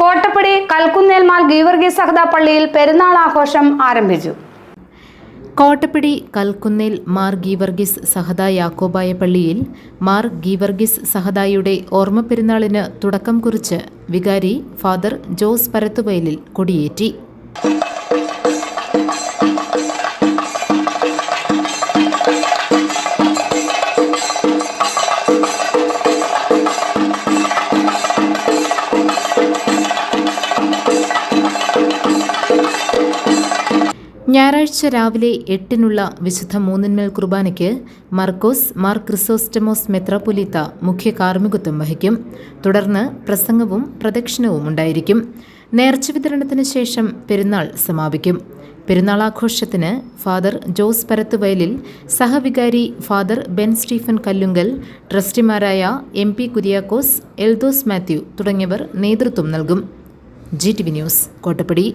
കോട്ടപ്പടി കൽക്കുന്നേൽ മാർ ഗീവർഗീസ് സഹദ പള്ളിയിൽ പെരുന്നാൾ ആഘോഷം ആരംഭിച്ചു. കോട്ടപ്പടി കൽക്കുന്നേൽ മാർ ഗീവർഗീസ് സഹദ യാക്കോബായ പള്ളിയിൽ മാർ ഗീവർഗീസ് സഹദായുടെ ഓർമ്മ പെരുന്നാളിന് തുടക്കം കുറിച്ച് വികാരി ഫാദർ ജോസ് പരത്തുവയലിൽ കൊടിയേറ്റി. ഞായറാഴ്ച രാവിലെ 8-നുള്ള വിശുദ്ധ മൂന്നിന്മേൽ കുർബാനയ്ക്ക് മർക്കോസ് മാർ ക്രിസോസ്റ്റമോസ് മെത്രാപ്പൊലീത്ത മുഖ്യ കാർമ്മികത്വം വഹിക്കും. തുടർന്ന് പ്രസംഗവും പ്രദക്ഷിണവും ഉണ്ടായിരിക്കും. നേർച്ച വിതരണത്തിന് ശേഷം പെരുന്നാൾ സമാപിക്കും. പെരുന്നാളാഘോഷത്തിന് ഫാദർ ജോസ് പരത്തുവയലിൽ, സഹവികാരി ഫാദർ ബെൻ സ്റ്റീഫൻ കല്ലുങ്കൽ, ട്രസ്റ്റിമാരായ MP കുര്യാക്കോസ്, എൽദോസ് മാത്യു തുടങ്ങിയവർ നേതൃത്വം നൽകും. GTV news, Kottappadi.